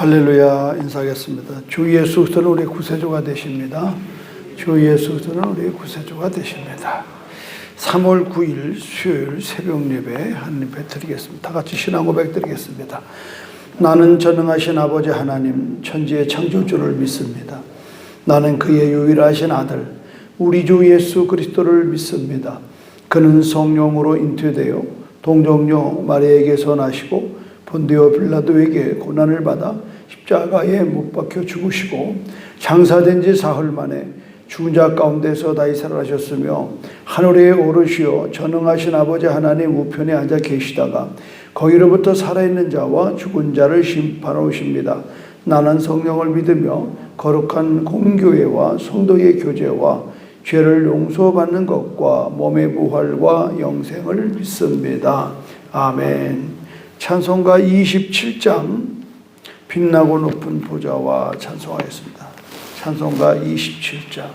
할렐루야. 인사하겠습니다. 주 예수 그리스도는 우리의 구세주가 되십니다. 주 예수 그리스도는 우리의 구세주가 되십니다. 3월 9일 수요일 새벽 예배 하나님 드리겠습니다. 다 같이 신앙 고백 드리겠습니다. 나는 전능하신 아버지 하나님 천지의 창조주를 믿습니다. 나는 그의 유일하신 아들 우리 주 예수 그리스도를 믿습니다. 그는 성령으로 잉태되어 동정녀 마리아에게서 나시고 본디오 빌라도에게 고난을 받아 십자가에 못 박혀 죽으시고 장사된 지 사흘 만에 죽은 자 가운데서 다시 살아나셨으며 하늘에 오르시어 전능하신 아버지 하나님 우편에 앉아 계시다가 거기로부터 살아있는 자와 죽은 자를 심판하십니다. 나는 성령을 믿으며 거룩한 공교회와 성도의 교제와 죄를 용서받는 것과 몸의 부활과 영생을 믿습니다. 아멘. 찬송가 27장 빛나고 높은 보좌와 찬송하겠습니다. 찬송가 27장.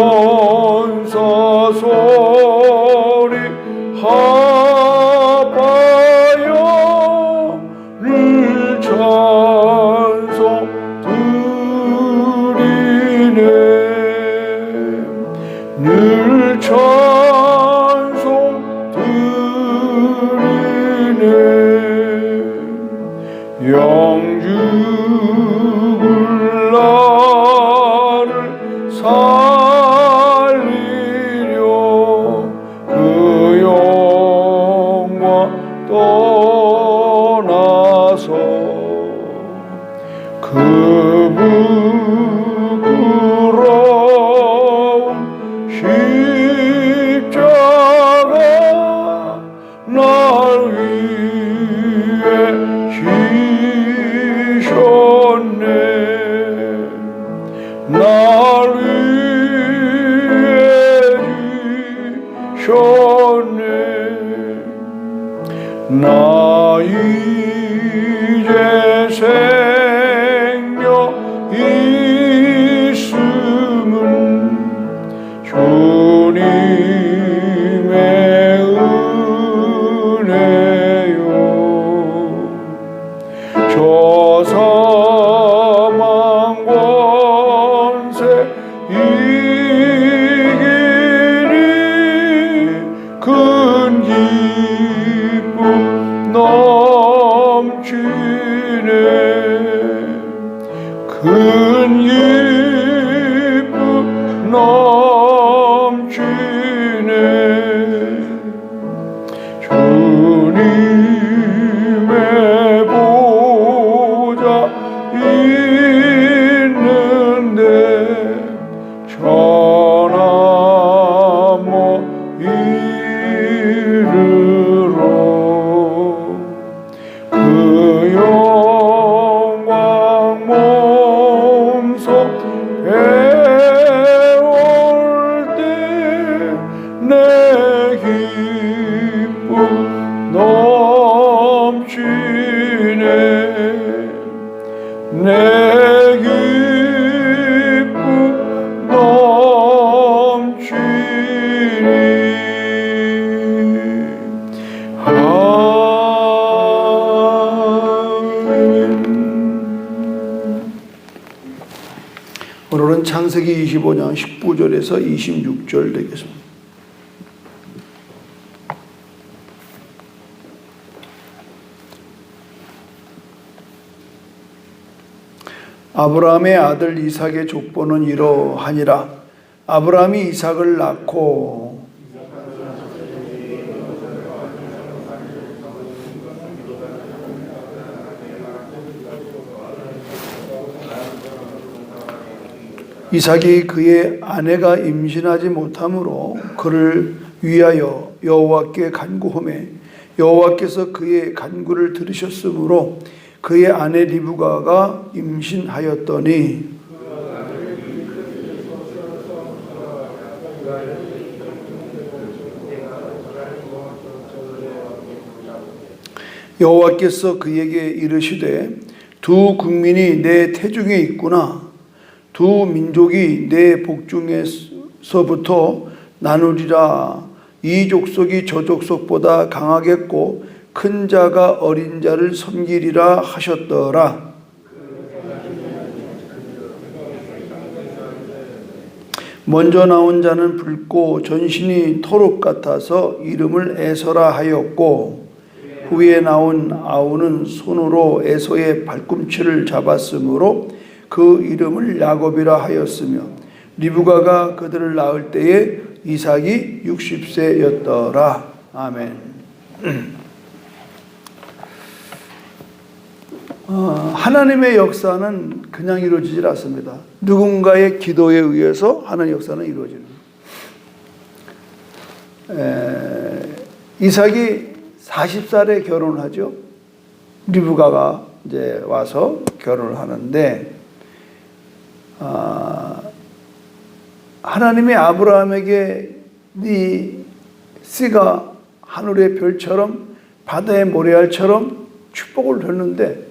무천사 소리 합하여 늘 찬송 드리네 늘 찬송 드리네 영죽을 살리려 그 영광 떠나서 그 부끄러운 십자가 날 위해 지셨네 날 지셨네 나 이제 생명 있음은 주님의 은혜요 저 사망 권세 이기니 큰 기쁨 넘치네 본문은 창세기 25장 19절에서 26절 되겠습니다. 아브라함의 아들 이삭의 족보는 이러하니라. 아브라함이 이삭을 낳고 이삭이 그의 아내가 임신하지 못하므로 그를 위하여 여호와께 간구하매 여호와께서 그의 간구를 들으셨으므로 그의 아내 리브가가 임신하였더니 여호와께서 그에게 이르시되 두 국민이 내 태중에 있구나. 두 민족이 내 복중에서부터 나누리라. 이 족속이 저 족속보다 강하겠고 큰 자가 어린 자를 섬기리라 하셨더라. 먼저 나온 자는 붉고 전신이 토록 같아서 이름을 에서라 하였고 후에 나온 아우는 손으로 에서의 발꿈치를 잡았으므로 그 이름을 야곱이라 하였으며 리브가가 그들을 낳을 때에 이삭이 60세였더라. 아멘. 하나님의 역사는 그냥 이루어지질 않습니다. 누군가의 기도에 의해서 하나님의 역사는 이루어지는 거예요. 이삭이 40살에 결혼을 하죠. 리브가가 이제 와서 결혼을 하는데 하나님이 아브라함에게 네 씨가 하늘의 별처럼 바다의 모래알처럼 축복을 줬는데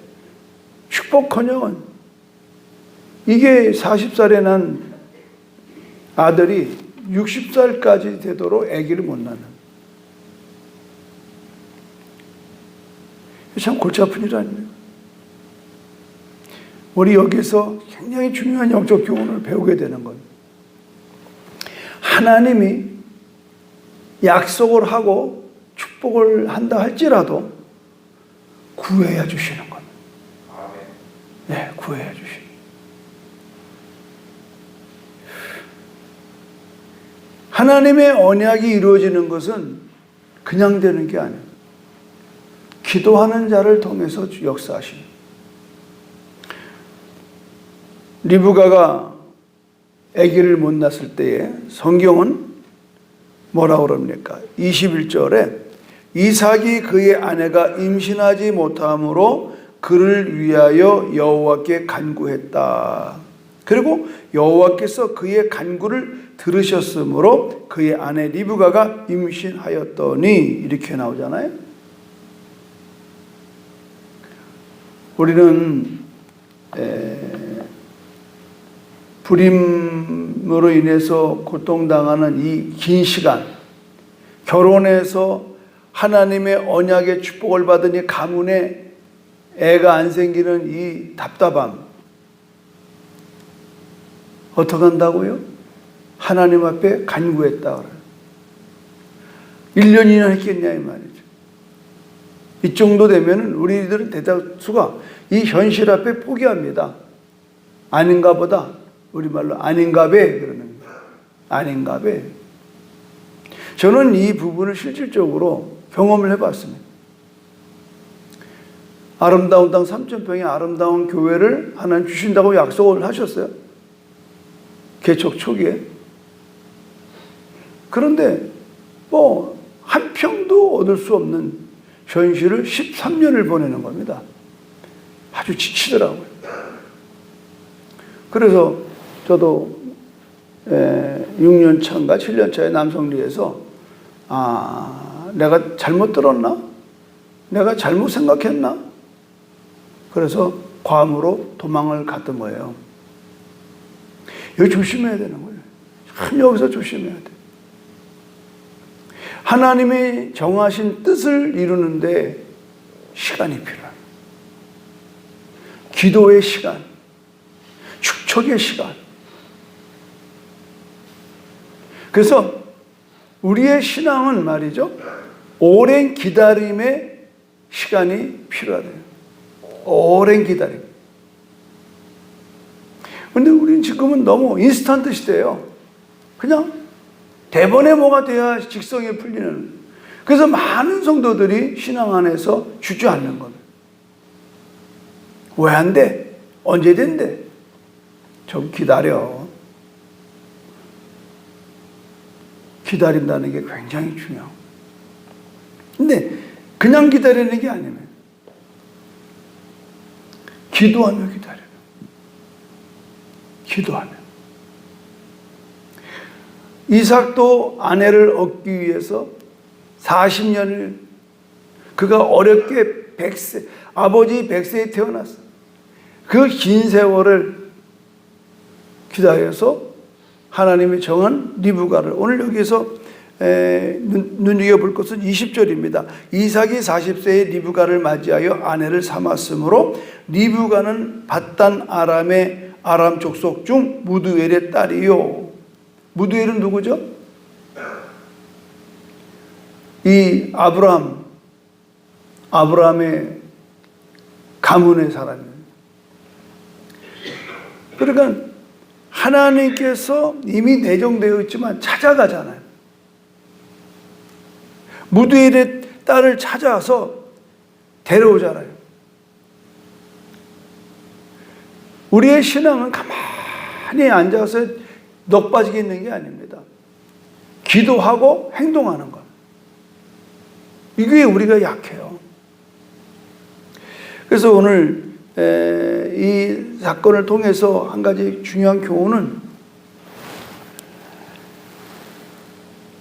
축복커녕 이게 40살에 난 아들이 60살까지 되도록 아기를 못 낳는, 참 골치 아픈 일 아닙니까? 우리 여기서 굉장히 중요한 영적 교훈을 배우게 되는 건 하나님이 약속을 하고 축복을 한다 할지라도 구해야 주시는 것. 네, 구해야 주시는. 하나님의 언약이 이루어지는 것은 그냥 되는 게 아니에요. 기도하는 자를 통해서 역사하시는. 리브가가 아기를 못 낳았을 때에 성경은 뭐라고 그럽니까? 21절에 이삭이 그의 아내가 임신하지 못함으로 그를 위하여 여호와께 간구했다. 그리고 여호와께서 그의 간구를 들으셨으므로 그의 아내 리브가가 임신하였더니 이렇게 나오잖아요. 우리는 불임으로 인해서 고통당하는 이 긴 시간, 결혼해서 하나님의 언약의 축복을 받으니 가문에 애가 안 생기는 이 답답함, 어떻게 한다고요? 하나님 앞에 간구했다 그래요. 1년, 2년 했겠냐 이 말이죠. 이 정도 되면 우리들은 대다수가 이 현실 앞에 포기합니다. 아닌가 보다. 우리말로 아닌가 배 그러는 거예요. 아닌가 배. 저는 이 부분을 실질적으로 경험을 해봤습니다. 아름다운 땅 삼천평의 아름다운 교회를 하나님 주신다고 약속을 하셨어요. 개척 초기에. 그런데 뭐 한 평도 얻을 수 없는 현실을 13년을 보내는 겁니다. 아주 지치더라고요. 그래서 저도 6년 차인가 7년 차에 남성리에서 내가 잘못 들었나? 내가 잘못 생각했나? 그래서 괌으로 도망을 갔던 거예요. 여기 조심해야 되는 거예요. 참 여기서 조심해야 돼. 하나님이 정하신 뜻을 이루는데 시간이 필요해요. 기도의 시간, 축적의 시간, 그래서 우리의 신앙은 말이죠, 오랜 기다림의 시간이 필요하대요. 오랜 기다림. 근데 우리는 지금은 너무 인스턴트 시대예요. 그냥 대번에 뭐가 돼야 직성이 풀리는. 그래서 많은 성도들이 신앙 안에서 주저앉는 겁니다. 왜 안 돼? 언제 된대? 좀 기다려. 기다린다는 게 굉장히 중요해요. 근데 그냥 기다리는 게 아니면 기도하며 기다려요. 기도하며. 이삭도 아내를 얻기 위해서 40년을 그가 어렵게 100세, 아버지 100세에 태어났어. 그 긴 세월을 기다려서 하나님이 정한 리브가를, 오늘 여기서 눈여겨볼 것은 20절입니다. 이삭이 40세에 리브가를 맞이하여 아내를 삼았으므로 리브가는 밧단 아람의 아람 족속 중 무드웰의 딸이요. 무드웰은 누구죠? 이 아브라함의 가문의 사람이에요. 그러니까 하나님께서 이미 내정되어 있지만 찾아가잖아요. 무드웰의 딸을 찾아서 데려오잖아요. 우리의 신앙은 가만히 앉아서 넋 빠지게 있는 게 아닙니다. 기도하고 행동하는 것. 이게 우리가 약해요. 그래서 오늘 이 사건을 통해서 한 가지 중요한 교훈은,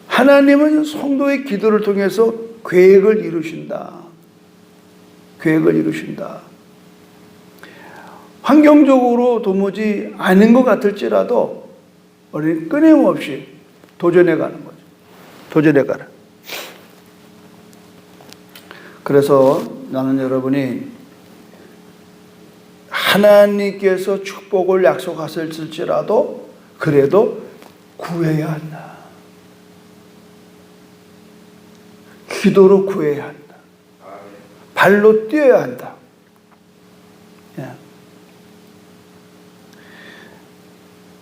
하나님은 성도의 기도를 통해서 계획을 이루신다. 계획을 이루신다. 환경적으로 도무지 아닌 것 같을지라도 우리는 끊임없이 도전해 가는 거죠. 도전해 가라. 그래서 나는 여러분이 하나님께서 축복을 약속하실지라도 그래도 구해야 한다. 기도로 구해야 한다. 발로 뛰어야 한다.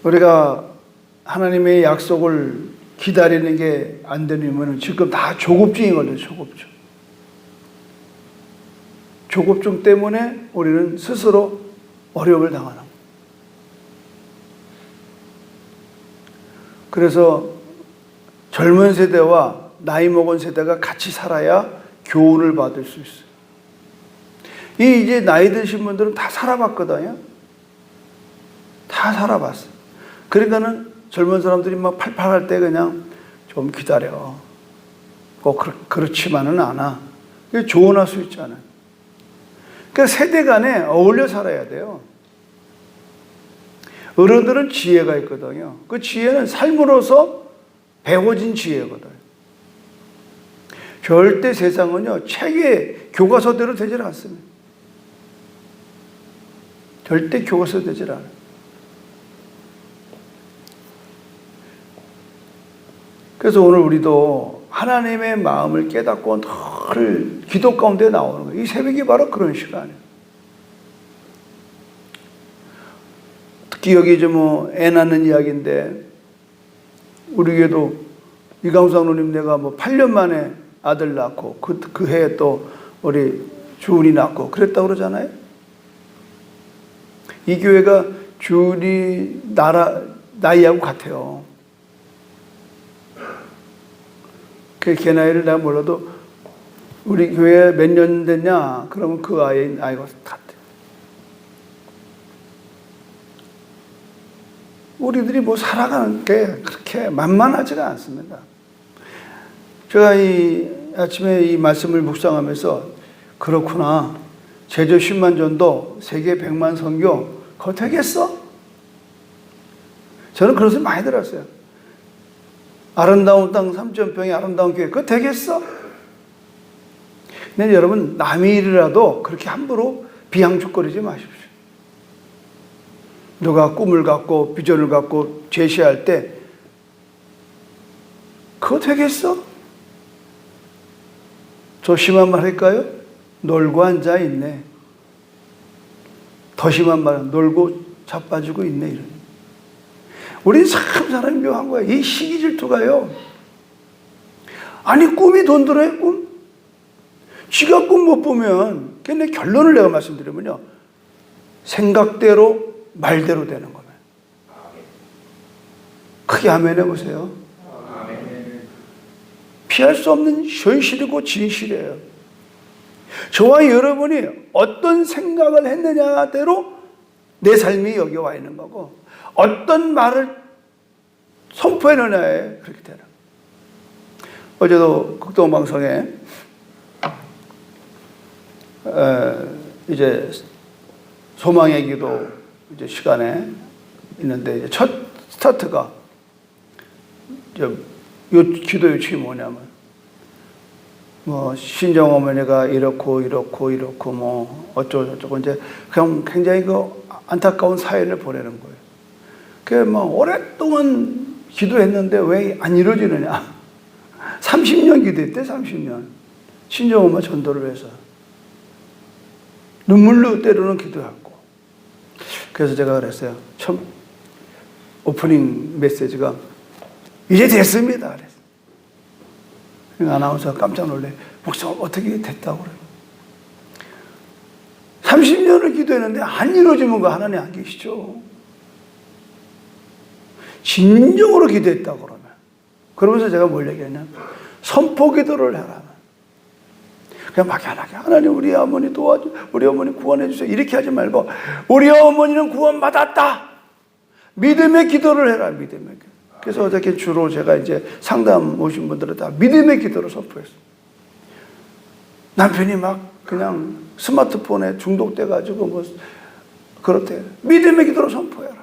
우리가 하나님의 약속을 기다리는 게 안 되면 지금 다 조급증이거든요. 조급증. 조급증 때문에 우리는 스스로 어려움을 당하는 거예요. 그래서 젊은 세대와 나이 먹은 세대가 같이 살아야 교훈을 받을 수 있어요. 이제 나이 드신 분들은 다 살아봤거든요. 다 살아봤어요. 그러니까는 젊은 사람들이 막 팔팔할 때 그냥 좀 기다려. 꼭 그렇지만은 않아. 조언할 수 있잖아요. 그러니까 세대 간에 어울려 살아야 돼요. 어른들은 지혜가 있거든요. 그 지혜는 삶으로서 배워진 지혜거든요. 절대 세상은요, 책의 교과서대로 되질 않습니다. 절대 교과서 되질 않아요. 그래서 오늘 우리도 하나님의 마음을 깨닫고 늘 기도 가운데 나오는 거예요. 이 새벽이 바로 그런 시간이에요. 특히 여기 이제 애 낳는 이야기인데, 우리 교회도 이강수 장로님 내가 8년 만에 아들 낳고 그 해에 또 우리 주은이 낳고 그랬다고 그러잖아요. 이 교회가 주은이 나이하고 같아요. 걔 나이를 내가 몰라도 우리 교회 몇 년 됐냐? 그러면 그 아이의 나이가 같아. 우리들이 살아가는 게 그렇게 만만하지가 않습니다. 제가 이 아침에 이 말씀을 묵상하면서, 그렇구나. 제주 10만 전도, 세계 100만 선교, 그거 되겠어? 저는 그런 생각 많이 들었어요. 아름다운 땅 3,000평의 아름다운 교회, 그거 되겠어? 근데 여러분, 남의 일이라도 그렇게 함부로 비양축거리지 마십시오. 누가 꿈을 갖고 비전을 갖고 제시할 때 그거 되겠어? 저 심한 말 할까요? 놀고 앉아 있네. 더 심한 말은 놀고 자빠지고 있네. 이런. 우린 참 사람이 묘한 거야. 이 시기 질투가요. 아니 꿈이 돈 들어요 꿈? 지가 꿈 못 보면 걔네 결론을 내가 말씀드리면요. 생각대로 말대로 되는 거예요. 크게 아멘 해보세요. 피할 수 없는 현실이고 진실이에요. 저와 여러분이 어떤 생각을 했느냐대로 내 삶이 여기 와 있는 거고 어떤 말을 선포해느냐에 그렇게 되는 거예요. 어제도 극동방송에 이제 소망의 기도 이제 시간에 있는데 이제 첫 스타트가 요 기도 요청이 뭐냐면 뭐 신정 어머니가 이렇고 뭐 어쩌고 이제 그냥 굉장히 그 안타까운 사연을 보내는 거예요. 그게 뭐 오랫동안 기도했는데 왜 안 이루어지느냐? 30년 기도했대. 30년 신정 엄마 전도를 해서 눈물로 때로는 기도했고. 그래서 제가 그랬어요. 처음 오프닝 메시지가 이제 됐습니다. 그래서 아나운서가 깜짝 놀래. 목사 어떻게 됐다고 그래요? 30년을 기도했는데 안 이루어지면 그 하나님 안 계시죠. 진정으로 기도했다고 그러면. 그러면서 제가 뭘 얘기했냐? 선포 기도를 해라. 그냥 막연하게 하나님 우리 어머니 도와줘, 우리 어머니 구원해 주세요. 이렇게 하지 말고 우리 어머니는 구원받았다. 믿음의 기도를 해라. 믿음의 기도. 그래서 어저께 주로 제가 이제 상담 오신 분들은 다 믿음의 기도를 선포했어요. 남편이 막 그냥 스마트폰에 중독돼가지고 뭐 그렇대. 믿음의 기도로 선포해라.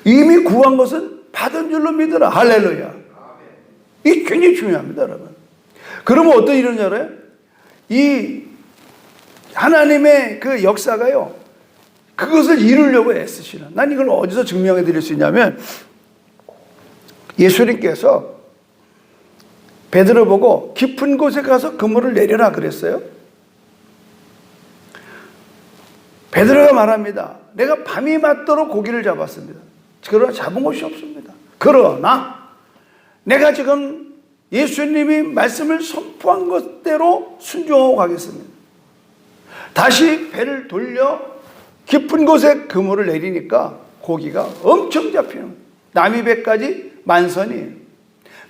이미 구한 것은 받은 줄로 믿어라. 할렐루야. 이게 굉장히 중요합니다, 여러분. 그러면 어떤 일이 일어나요? 이 하나님의 그 역사가요, 그것을 이루려고 애쓰시는. 난 이걸 어디서 증명해 드릴 수 있냐면, 예수님께서 베드로 보고 깊은 곳에 가서 그물을 내려라 그랬어요. 베드로가 말합니다. 내가 밤이 맞도록 고기를 잡았습니다. 그러나 잡은 것이 없습니다. 그러나 내가 지금 예수님이 말씀을 선포한 것대로 순종하고 가겠습니다. 다시 배를 돌려 깊은 곳에 그물을 내리니까 고기가 엄청 잡히는 거예요. 남이 배까지 만선이에요.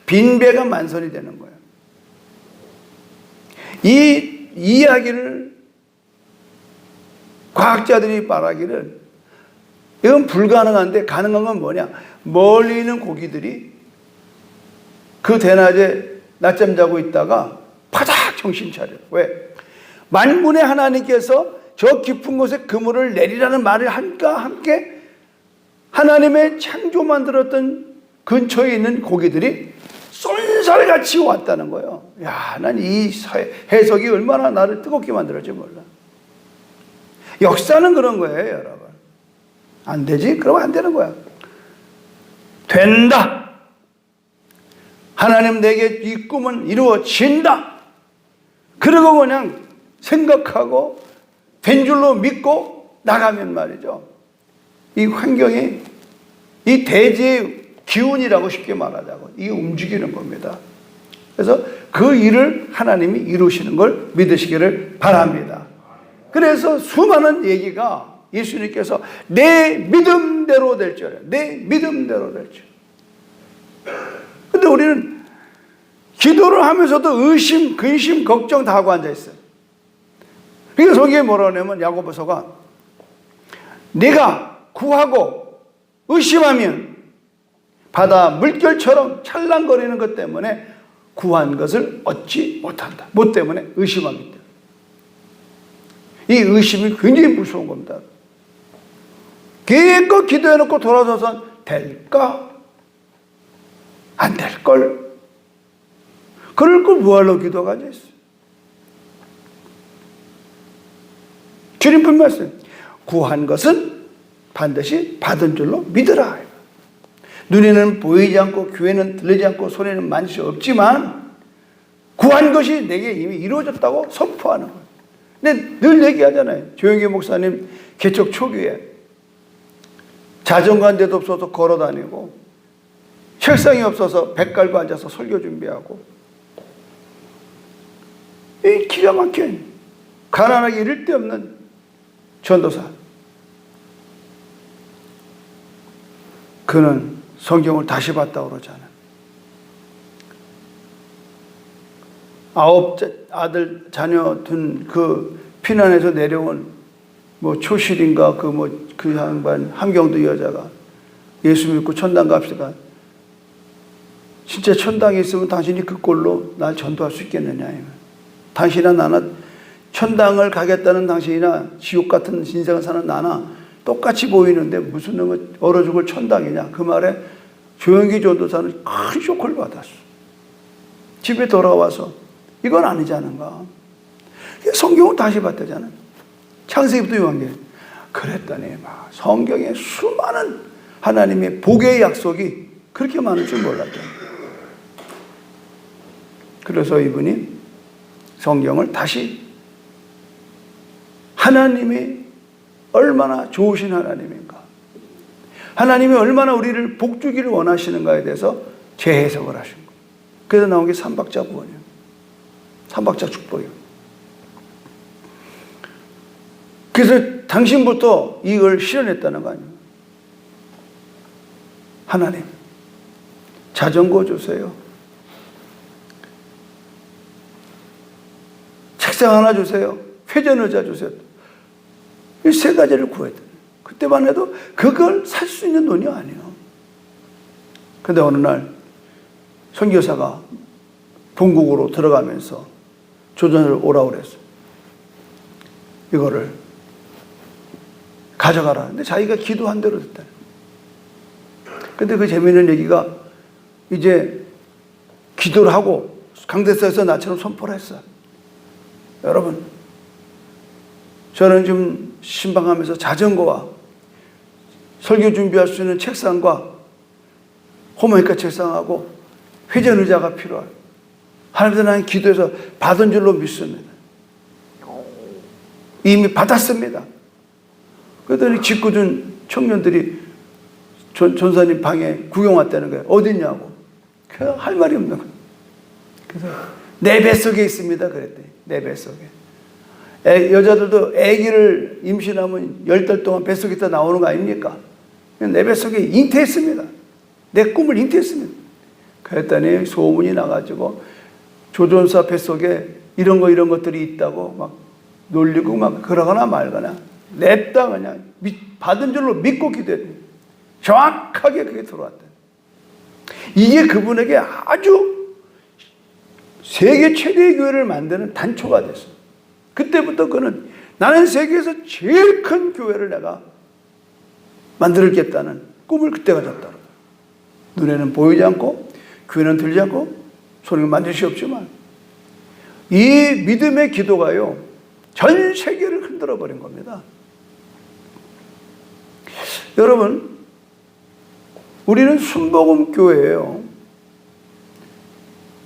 빈 배가 만선이 되는 거예요. 이 이야기를 과학자들이 말하기를 이건 불가능한데 가능한 건 뭐냐? 멀리 있는 고기들이 그 대낮에 낮잠 자고 있다가 파닥 정신 차려요. 왜? 만군의 하나님께서 저 깊은 곳에 그물을 내리라는 말을 함께 하나님의 창조 만들었던 근처에 있는 고기들이 쏜살같이 왔다는 거예요. 야, 난 이 해석이 얼마나 나를 뜨겁게 만들었지 몰라. 역사는 그런 거예요, 여러분. 안 되지? 그러면 안 되는 거야. 된다. 하나님 내게 이 꿈은 이루어진다. 그러고 그냥 생각하고 된 줄로 믿고 나가면 말이죠. 이 환경이 이 대지의 기운이라고 쉽게 말하자고 이게 움직이는 겁니다. 그래서 그 일을 하나님이 이루시는 걸 믿으시기를 바랍니다. 그래서 수많은 얘기가 예수님께서 내 믿음대로 될 줄 알아요. 내 믿음대로 될 줄. 근데 우리는 기도를 하면서도 의심, 근심, 걱정 다 하고 앉아있어요. 그러니까 거기에 뭐라 하냐면 야고보서가 내가 구하고 의심하면 바다 물결처럼 찰랑거리는 것 때문에 구한 것을 얻지 못한다. 뭐 때문에? 의심하기 때문에. 이 의심이 굉장히 무서운 겁니다. 기껏 기도해놓고 돌아서선 될까? 안 될걸? 그럴 걸 뭐하러 기도가 앉아있어요? 주님 분 말씀. 구한 것은 반드시 받은 줄로 믿으라. 눈에는 보이지 않고 귀에는 들리지 않고 손에는 만질 수 없지만 구한 것이 내게 이미 이루어졌다고 선포하는 거예요. 근데 늘 얘기하잖아요. 조영기 목사님 개척 초기에 자전거 한 대도 없어서 걸어 다니고 책상이 없어서 배 깔고 앉아서 설교 준비하고 이 기가 막힌 가난하기 이를 데 없는 전도사. 그는 성경을 다시 봤다고 그러잖아요. 9 아들 자녀 둔 그 피난에서 내려온 뭐 초실인가 그 양반 함경도 여자가 예수 믿고 천당 갑시다. 진짜 천당에 있으면 당신이 그 꼴로 날 전도할 수 있겠느냐. 당신이나 나나 천당을 가겠다는 당신이나 지옥 같은 인생을 사는 나나 똑같이 보이는데 무슨 놈은 얼어 죽을 천당이냐. 그 말에 조영기 전도사는 큰 쇼크를 받았어. 집에 돌아와서 이건 아니지 않은가. 성경을 다시 봤다잖아. 창세기부터 요한계시록. 그랬더니 막 성경에 수많은 하나님의 복의 약속이 그렇게 많을 줄 몰랐죠. 그래서 이분이 성경을 다시 하나님이 얼마나 좋으신 하나님인가, 하나님이 얼마나 우리를 복주기를 원하시는가에 대해서 재해석을 하신 거예요. 그래서 나온 게 삼박자 구원이에요. 삼박자 축복이에요. 그래서 당신부터 이걸 실현했다는 거 아니에요. 하나님, 자전거 주세요. 책상 하나 주세요. 회전 의자 주세요. 이 세 가지를 구했다. 그때만 해도 그걸 살 수 있는 돈이 아니에요. 그런데 어느 날 선교사가 본국으로 들어가면서 조선을 오라고 그랬어요. 이거를 가져가라. 근데 자기가 기도한 대로 됐다. 근데 그 재미있는 얘기가 이제 기도를 하고 강대서에서 나처럼 선포를 했어. 여러분, 저는 좀 신방하면서 자전거와 설교 준비할 수 있는 책상과 호모니카 책상하고 회전 의자가 필요해요. 하나님께서 나는 기도해서 받은 줄로 믿습니다. 이미 받았습니다. 그랬더니 직구준 청년들이 전사님 방에 구경 왔다는 거예요. 어딨냐고. 할 말이 없는 거예요. 그래서 내 뱃속에 있습니다. 그랬더니 내 뱃속에. 여자들도 아기를 임신하면 10달 동안 뱃속에 있다 나오는 거 아닙니까? 내 뱃속에 잉태했습니다. 내 꿈을 잉태했습니다. 그랬더니 소문이 나가지고 조전사 뱃속에 이런 것들이 있다고 막 놀리고 막 그러거나 말거나 냅다 그냥 받은 줄로 믿고 기도했더니 정확하게 그게 들어왔다. 이게 그분에게 아주 세계 최대의 교회를 만드는 단초가 됐어요. 그때부터 그는 나는 세계에서 제일 큰 교회를 내가 만들겠다는 꿈을 그때 가졌다. 눈에는 보이지 않고 귀에는 들리지 않고 손을 만질 수 없지만 이 믿음의 기도가요 전 세계를 흔들어 버린 겁니다. 여러분, 우리는 순복음 교회예요.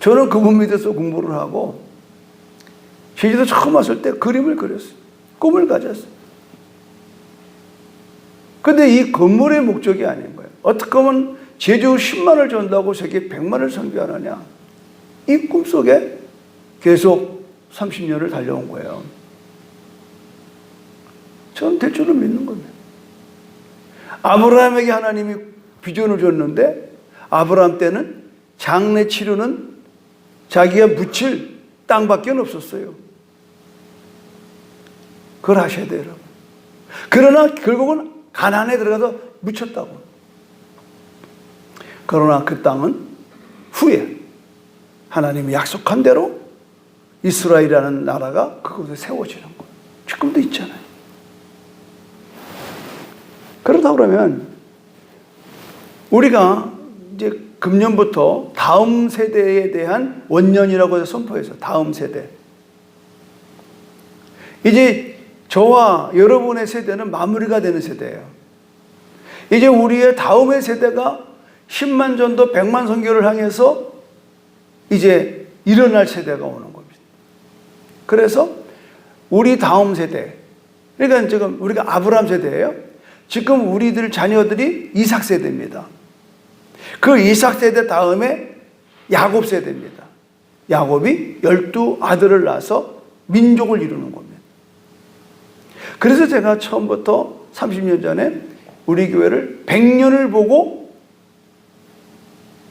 저는 그분 밑에서 공부를 하고 제주도 처음 왔을 때 그림을 그렸어요. 꿈을 가졌어요. 근데 이 건물의 목적이 아닌 거예요. 어떻게 보면 제주 10만을 전도하고 세계 100만을 선교하느냐. 이 꿈속에 계속 30년을 달려온 거예요. 저는 될 줄을 믿는 겁니다. 아브라함에게 하나님이 비전을 줬는데 아브라함 때는 장래 치료는 자기가 묻힐 땅밖에 없었어요. 그걸 하셔야 돼요, 여러분. 그러나 결국은 가나안에 들어가서 묻혔다고. 그러나 그 땅은 후에 하나님이 약속한 대로 이스라엘이라는 나라가 그곳에 세워지는 거예요. 지금도 있잖아요. 그렇다 그러면 우리가 이제 금년부터 다음 세대에 대한 원년이라고 해서 선포해서 다음 세대. 이제 저와 여러분의 세대는 마무리가 되는 세대예요. 이제 우리의 다음의 세대가 10만 전도 100만 선교를 향해서 이제 일어날 세대가 오는 겁니다. 그래서 우리 다음 세대, 그러니까 지금 우리가 아브라함 세대예요. 지금 우리들 자녀들이 이삭 세대입니다. 그 이삭 세대 다음에 야곱 세대입니다. 야곱이 12아들을 낳아서 민족을 이루는 겁니다. 그래서 제가 처음부터 30년 전에 우리 교회를 100년을 보고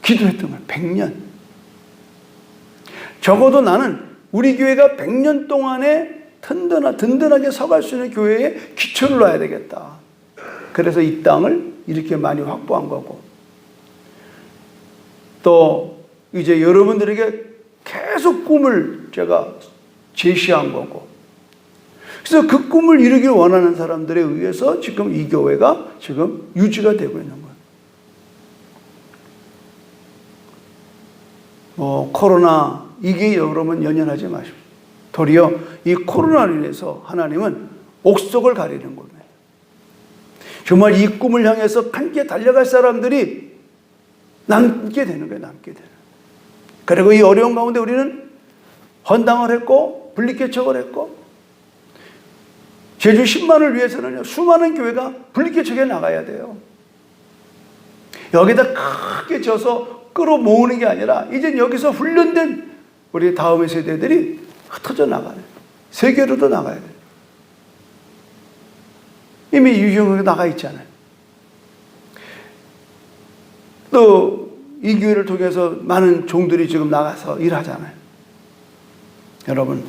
기도했던 거예요. 100년. 적어도 나는 우리 교회가 100년 동안에 든든하게 서갈 수 있는 교회에 기초를 놔야 되겠다. 그래서 이 땅을 이렇게 많이 확보한 거고, 또 이제 여러분들에게 계속 꿈을 제가 제시한 거고, 그래서 그 꿈을 이루길 원하는 사람들에 의해서 지금 이 교회가 지금 유지가 되고 있는 거예요. 코로나 이게 여러분 연연하지 마십시오. 도리어 이 코로나로 인해서 하나님은 옥석을 가리는 겁니다. 정말 이 꿈을 향해서 함께 달려갈 사람들이 남게 되는 거예요. 남게 되는. 그리고 이 어려운 가운데 우리는 헌당을 했고 분리개척을 했고, 제주 10만을 위해서는 수많은 교회가 분리개척에 나가야 돼요. 여기다 크게 져서 끌어모으는 게 아니라 이제 여기서 훈련된 우리 다음의 세대들이 흩어져 나가요. 세계로도 나가야 돼요. 이미 유형으로 나가 있잖아요. 또 이 교회를 통해서 많은 종들이 지금 나가서 일하잖아요. 여러분,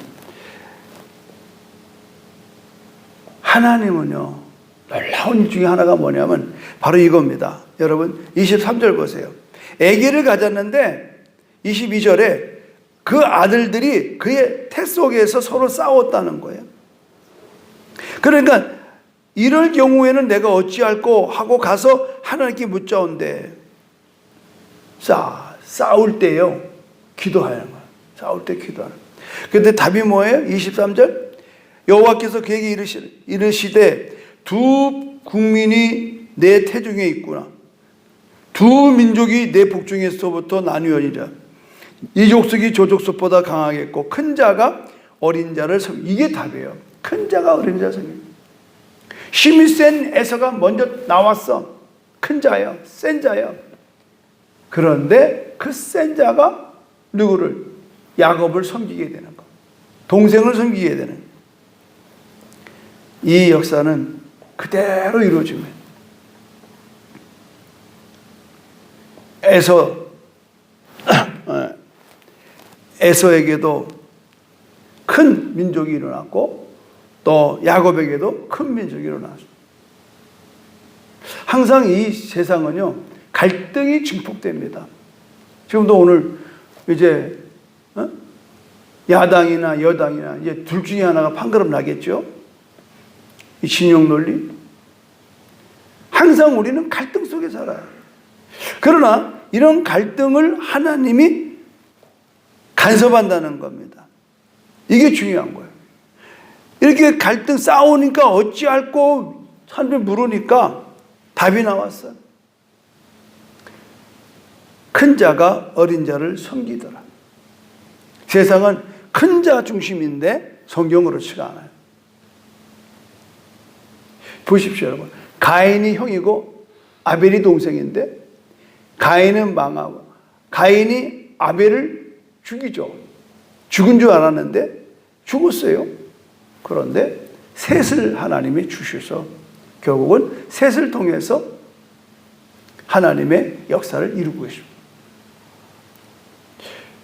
하나님은요, 놀라운 일 중에 하나가 뭐냐면 바로 이겁니다. 여러분 23절 보세요. 아기를 가졌는데 22절에 그 아들들이 그의 태 속에서 서로 싸웠다는 거예요. 그러니까 이럴 경우에는 내가 어찌할꼬 하고 가서 하나님께 묻자온대. 싸울 때요, 기도하는 거예요. 싸울 때 기도하는 거예요. 근데 답이 뭐예요? 23절. 여호와께서 그에게 이르시되 두 국민이 내 태중에 있구나. 두 민족이 내 복중에서부터 나뉘어지리라. 이 족속이 저 족속보다 강하겠고 큰 자가 어린 자를 섬. 이게 답이에요. 큰 자가 어린 자를 섬. 힘이 센 에서가 먼저 나왔어. 큰 자예요. 센 자예요. 그런데 그 센 자가 누구를? 야곱을 섬기게 되는 거. 동생을 섬기게 되는. 이 역사는 그대로 이루어집니다. 에서에게도 큰 민족이 일어났고 또 야곱에게도 큰 민족이 일어났습니다. 항상 이 세상은요, 갈등이 증폭됩니다. 지금도 오늘 이제 야당이나 여당이나 이제 둘 중에 하나가 판가름 나겠죠. 이 진영 논리. 항상 우리는 갈등 속에 살아요. 그러나 이런 갈등을 하나님이 간섭한다는 겁니다. 이게 중요한 거예요. 이렇게 갈등 싸우니까 어찌할꼬 사람들이 물으니까 답이 나왔어요. 큰 자가 어린 자를 섬기더라. 세상은 큰 자 중심인데 성경은 그렇지가 않아요. 보십시오, 여러분. 가인이 형이고 아벨이 동생인데 가인은 망하고 가인이 아벨을 죽이죠. 죽은 줄 알았는데 죽었어요. 그런데 셋을 하나님이 주셔서 결국은 셋을 통해서 하나님의 역사를 이루고 계십니다.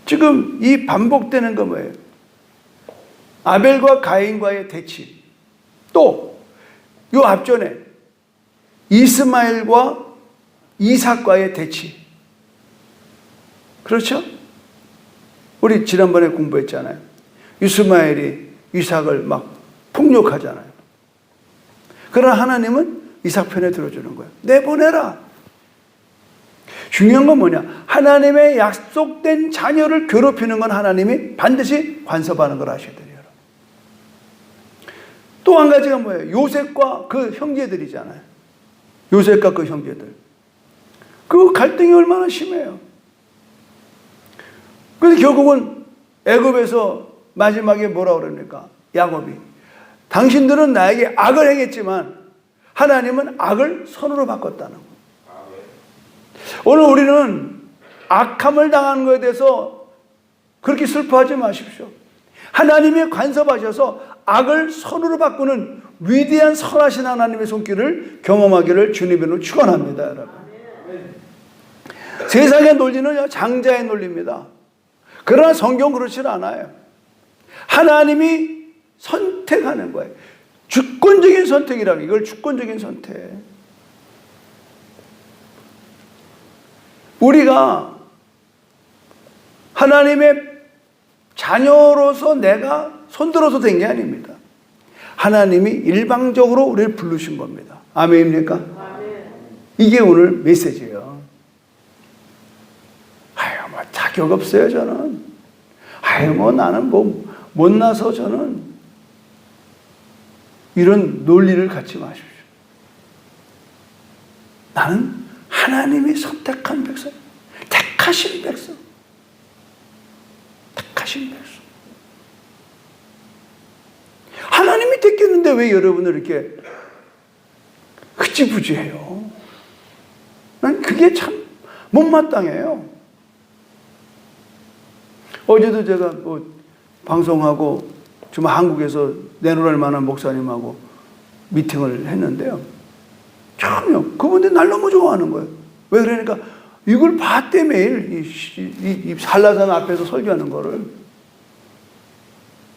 지금 이 반복되는 건 뭐예요? 아벨과 가인과의 대치, 또 이 앞전에 이스마엘과 이삭과의 대치. 그렇죠? 우리 지난번에 공부했잖아요. 이스마엘이 이삭을 막 폭력하잖아요. 그러나 하나님은 이삭 편에 들어주는 거예요. 내보내라. 중요한 건 뭐냐? 하나님의 약속된 자녀를 괴롭히는 건 하나님이 반드시 간섭하는 걸 아셔야 돼요. 또 한 가지가 뭐예요? 요셉과 그 형제들이잖아요. 요셉과 그 형제들. 그 갈등이 얼마나 심해요. 그래서 결국은 애굽에서 마지막에 뭐라 그럽니까? 야곱이 당신들은 나에게 악을 행했지만 하나님은 악을 선으로 바꿨다는 거. 오늘 우리는 악함을 당하는 것에 대해서 그렇게 슬퍼하지 마십시오. 하나님이 간섭하셔서 악을 선으로 바꾸는 위대한 선하신 하나님의 손길을 경험하기를 주님으로 축원합니다, 여러분. 세상의 논리는 장자의 논리입니다. 그러나 성경은 그렇지 않아요. 하나님이 선택하는 거예요. 주권적인 선택이라고. 이걸 주권적인 선택. 우리가 하나님의 자녀로서 내가 손들어서 된 게 아닙니다. 하나님이 일방적으로 우리를 부르신 겁니다. 아멘입니까? 아멘. 이게 오늘 메시지예요. 아유, 뭐 자격 없어요, 저는. 아유, 뭐 나는 뭐 못나서 저는. 이런 논리를 갖지 마십시오. 나는 하나님이 선택한 백성, 택하신 백성, 택하신 백성. 하나님이 택했는데 왜 여러분을 이렇게 흐지부지해요? 난 그게 참 못마땅해요. 어제도 제가 뭐 방송하고 좀 한국에서 내놓을 만한 목사님하고 미팅을 했는데요. 전혀 그분들 날 너무 좋아하는 거예요. 왜 그러니까 이걸 봤대 매일 이 한라산 앞에서 설교하는 거를.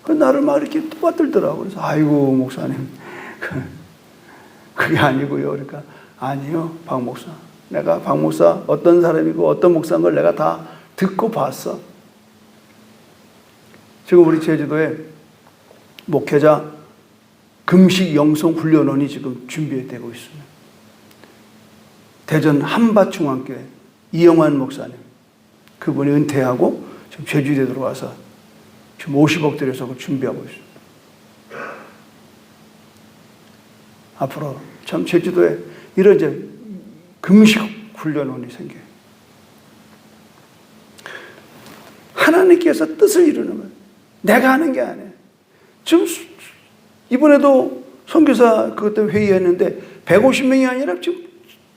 그 나를 막 이렇게 떠받들더라고. 그래서 아이고 목사님 그게 아니고요. 그러니까 아니요 박 목사. 내가 박 목사 어떤 사람이고 어떤 목사인 걸 내가 다 듣고 봤어. 지금 우리 제주도에 목회자 금식 영성 훈련원이 지금 준비되고 있습니다. 대전 한밭중앙교회 이영환 목사님, 그분이 은퇴하고 지금 제주도에 들어와서 지금 50억 들여서 준비하고 있습니다. 앞으로 참 제주도에 이런 이제 금식 훈련원이 생겨요. 하나님께서 뜻을 이루는 거예요. 내가 하는 게 아니에요. 지금 이번에도 선교사 그것 때문에 회의했는데 150명이 아니라 지금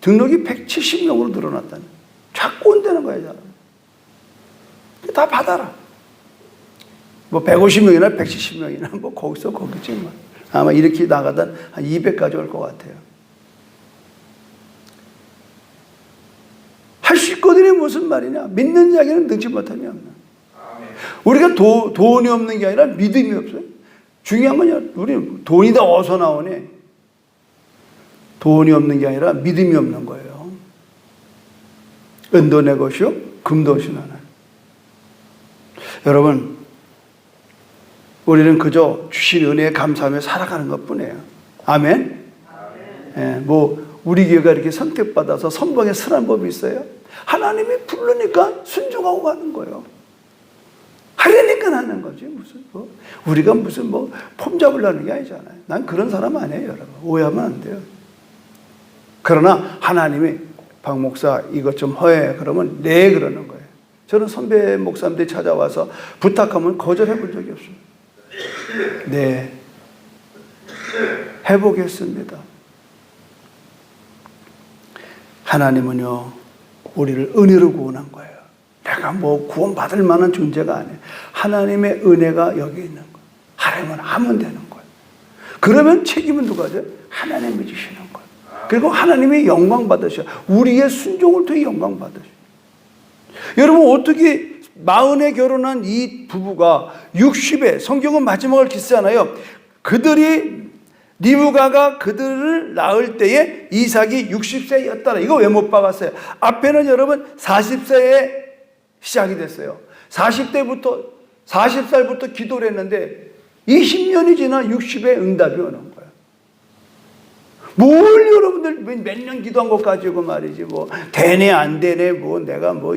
등록이 170명으로 늘어났다는. 자꾸 온다는 거예요. 다 받아라. 뭐 150명이나 170명이나 뭐 거기서 거기지만 아마 이렇게 나가다 한 200까지 올 것 같아요. 할 수 있거든요. 무슨 말이냐? 믿는 자에게는 능치 못함이 없나. 우리가 돈이 없는 게 아니라 믿음이 없어요. 중요한 건 우리 돈이 다 어디서 나오니? 돈이 없는 게 아니라 믿음이 없는 거예요. 은도 내 것이요 금도 오신 하나님. 여러분, 우리는 그저 주신 은혜에 감사하며 살아가는 것뿐이에요. 아멘. 예, 뭐 우리 교회가 이렇게 선택받아서 선방에 서는 법이 있어요? 하나님이 부르니까 순종하고 가는 거예요. 하려니까 하는 거지. 무슨 뭐 우리가 무슨 뭐 폼 잡으려는 게 아니잖아요. 난 그런 사람 아니에요, 여러분. 오해하면 안 돼요. 그러나 하나님이 박 목사 이것 좀 허해 그러면 네 그러는 거예요. 저는 선배 목사님들이 찾아와서 부탁하면 거절해 본 적이 없어요. 네, 해보겠습니다. 하나님은요 우리를 은혜로 구원한 거예요. 내가 뭐 구원받을 만한 존재가 아니에요. 하나님의 은혜가 여기 있는 거예요. 하나님은 하면 되는 거예요. 그러면 책임은 누가 져요? 하나님이 지시는 거예요. 그리고 하나님이 영광 받으셔. 우리의 순종을 통해 영광 받으셔. 여러분 어떻게 40에 결혼한 이 부부가 60에 성경은 마지막을 기쓰잖아요. 그들이 리브가가 그들을 낳을 때에 이삭이 60세였다. 이거 왜 못 박았어요? 앞에는 여러분 40세에 시작이 됐어요. 40살부터 기도를 했는데 20년이 지나 60에 응답이 오는 거예요. 뭘 여러분들 몇 년 기도한 것 가지고 말이지 뭐 되네 안 되네 뭐 내가 뭐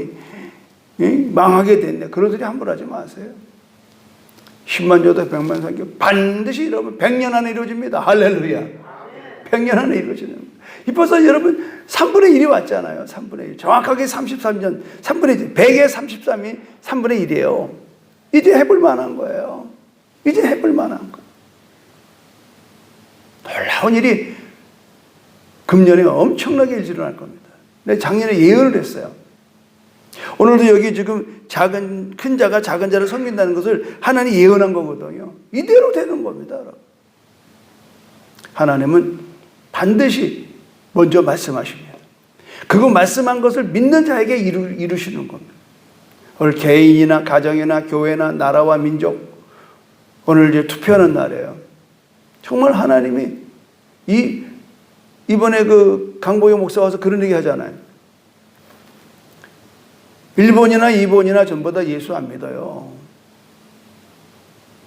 망하게 됐네 그런 소리 함부로 하지 마세요. 10만 줘도 100만 상교 반드시 여러분 100년 안에 이루어집니다. 할렐루야. 100년 안에 이루어지는 거예요. 이뻐서 여러분 3분의 1이 왔잖아요. 3분의 1. 정확하게 33년, 3분의 1. 100에 33이 3분의 1이에요. 이제 해볼 만한 거예요. 이제 해볼 만한 거. 놀라운 일이 금년에 엄청나게 일어날 겁니다. 내가 작년에 예언을 했어요. 오늘도 여기 지금 큰 자가 작은 자를 섬긴다는 것을 하나님이 예언한 거거든요. 이대로 되는 겁니다. 하나님은 반드시 먼저 말씀하십니다. 그거 말씀한 것을 믿는 자에게 이루시는 겁니다. 오늘 개인이나 가정이나 교회나 나라와 민족, 오늘 이제 투표하는 날이에요. 정말 하나님이 이번에 그 강보영 목사 와서 그런 얘기 하잖아요. 1번이나 2번이나 전부 다 예수 안 믿어요.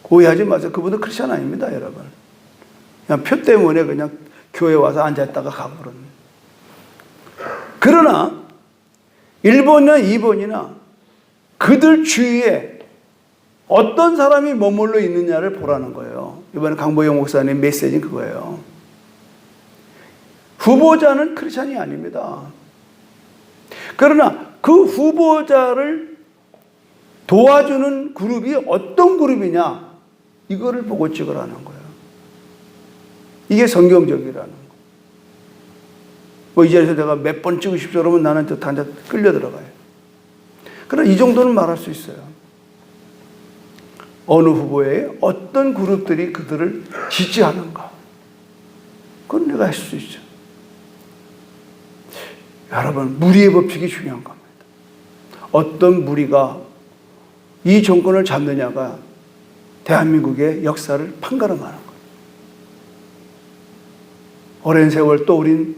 오해하지 마세요. 그분도 크리스찬 아닙니다, 여러분. 그냥 표 때문에 그냥 교회 와서 앉아있다가 가버렸네. 그러나 1번이나 2번이나 그들 주위에 어떤 사람이 머물러 있느냐를 보라는 거예요. 이번에 강보영 목사님 메시지는 그거예요. 후보자는 크리스찬이 아닙니다. 그러나 그 후보자를 도와주는 그룹이 어떤 그룹이냐, 이거를 보고 찍으라는 거예요. 이게 성경적이라는 거예요. 뭐 이 자리에서 내가 몇 번 찍으십시오 그러면 나는 또 단자 끌려 들어가요. 그러나 이 정도는 말할 수 있어요. 어느 후보에 어떤 그룹들이 그들을 지지하는가, 그건 내가 할 수 있죠. 여러분, 무리의 법칙이 중요한 겁니다. 어떤 무리가 이 정권을 잡느냐가 대한민국의 역사를 판가름하는 거예요. 오랜 세월 또 우린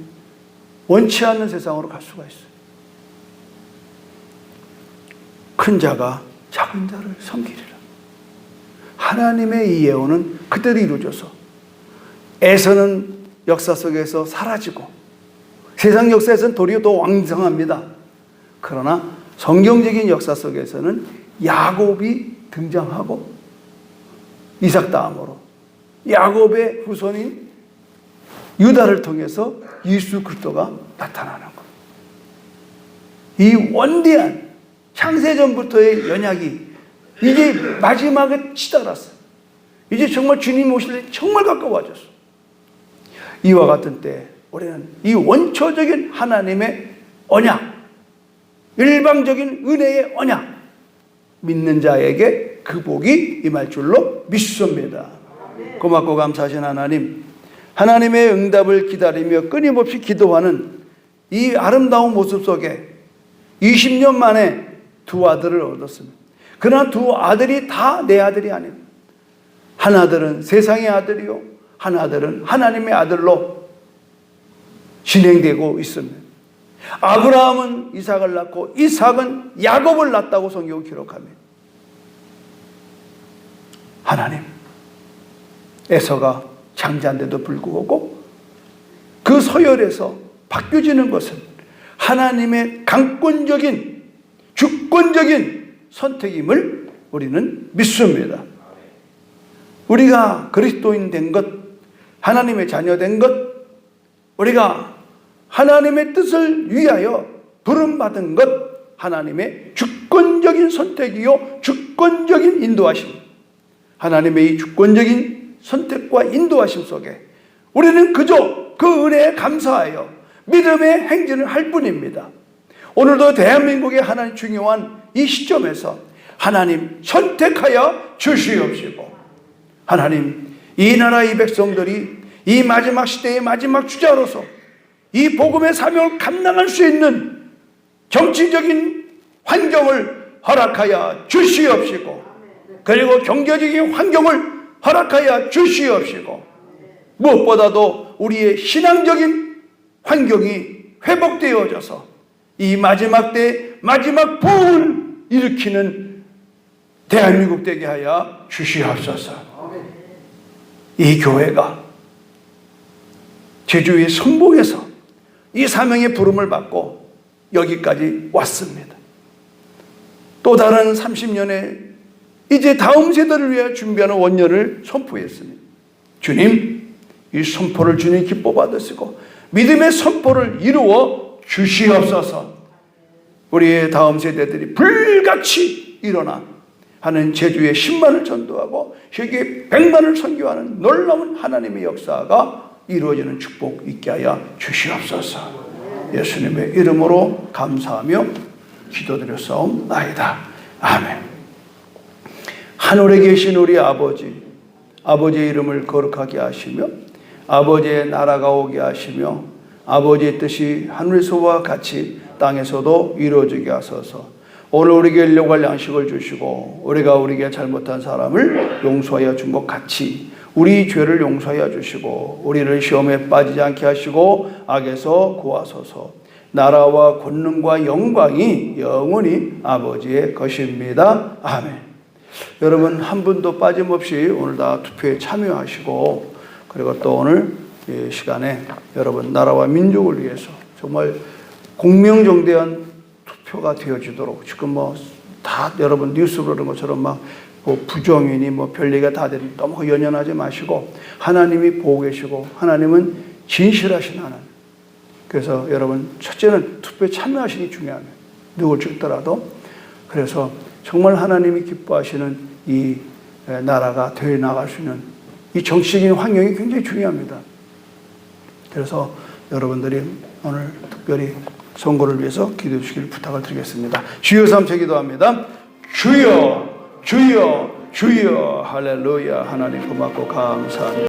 원치 않는 세상으로 갈 수가 있어요. 큰 자가 작은 자를 섬기리라. 하나님의 이 예언은 그대로 이루어져서 에서는 역사 속에서 사라지고 세상 역사에서는 도리어 더 왕성합니다. 그러나 성경적인 역사 속에서는 야곱이 등장하고 이삭 다음으로 야곱의 후손인 유다를 통해서 예수 그리스도가 나타나는 것. 이 원대한 창세전부터의 연약이 이제 마지막에 치달았어요. 이제 정말 주님 오실 때 정말 가까워졌어. 이와 같은 때 우리는 이 원초적인 하나님의 언약, 일방적인 은혜의 언약, 믿는 자에게 그 복이 임할 줄로 믿습니다. 고맙고 감사하신 하나님, 하나님의 응답을 기다리며 끊임없이 기도하는 이 아름다운 모습 속에 20년 만에 두 아들을 얻었습니다. 그러나 두 아들이 다 내 아들이 아닙니다. 한 아들은 세상의 아들이요, 한 아들은 하나님의 아들로 진행되고 있습니다. 아브라함은 이삭을 낳고 이삭은 야곱을 낳았다고 성경은 기록합니다. 하나님, 에서가 장자인데도 불구하고 그 서열에서 바뀌어지는 것은 하나님의 강권적인 주권적인 선택임을 우리는 믿습니다. 우리가 그리스도인 된 것, 하나님의 자녀 된 것, 우리가 하나님의 뜻을 위하여 부름받은 것, 하나님의 주권적인 선택이요 주권적인 인도하심, 하나님의 이 주권적인 선택과 인도하심 속에 우리는 그저 그 은혜에 감사하여 믿음의 행진을 할 뿐입니다. 오늘도 대한민국의 하나님 중요한 이 시점에서 하나님 선택하여 주시옵시고, 하나님 이 나라 이 백성들이 이 마지막 시대의 마지막 주자로서 이 복음의 사명을 감당할 수 있는 정치적인 환경을 허락하여 주시옵시고, 그리고 경제적인 환경을 허락하여 주시옵시고, 무엇보다도 우리의 신앙적인 환경이 회복되어져서 이 마지막 때 마지막 부흥을 일으키는 대한민국 되게 하여 주시옵소서. 이 교회가 제주의 성봉에서 이 사명의 부름을 받고 여기까지 왔습니다. 또 다른 30년의 이제 다음 세대를 위해 준비하는 원년을 선포했습니다. 주님, 이 선포를 주님 기뻐 받으시고 믿음의 선포를 이루어 주시옵소서. 우리의 다음 세대들이 불같이 일어나 하는 제주에 10만을 전도하고 세계에 100만을 선교하는 놀라운 하나님의 역사가 이루어지는 축복 있게 하여 주시옵소서. 예수님의 이름으로 감사하며 기도드렸사옵나이다. 아멘. 하늘에 계신 우리 아버지, 아버지의 이름을 거룩하게 하시며 아버지의 나라가 오게 하시며 아버지의 뜻이 하늘에서와 같이 땅에서도 이루어지게 하소서. 오늘 우리에게 일용할 양식을 주시고 우리가 우리에게 잘못한 사람을 용서하여 준 것 같이 우리 죄를 용서하여 주시고 우리를 시험에 빠지지 않게 하시고 악에서 구하소서. 나라와 권능과 영광이 영원히 아버지의 것입니다. 아멘. 여러분 한 분도 빠짐없이 오늘 다 투표에 참여하시고 그리고 또 오늘 이 시간에 여러분 나라와 민족을 위해서 정말 공명정대한 투표가 되어지도록 지금 뭐 다 여러분 뉴스 보는 것처럼 막 뭐 부정이니 뭐 별리가 다 되는 너무 연연하지 마시고 하나님이 보고 계시고 하나님은 진실하신 하나님. 그래서 여러분 첫째는 투표에 참여하시는 게 중요합니다. 누굴 찍더라도. 그래서 정말 하나님이 기뻐하시는 이 나라가 되어 나갈 수 있는 이 정치적인 환경이 굉장히 중요합니다. 그래서 여러분들이 오늘 특별히 선거를 위해서 기도해 주시길 부탁을 드리겠습니다. 주여 삼체 기도합니다. 주여 주여 주여 할렐루야. 하나님 고맙고 감사합니다.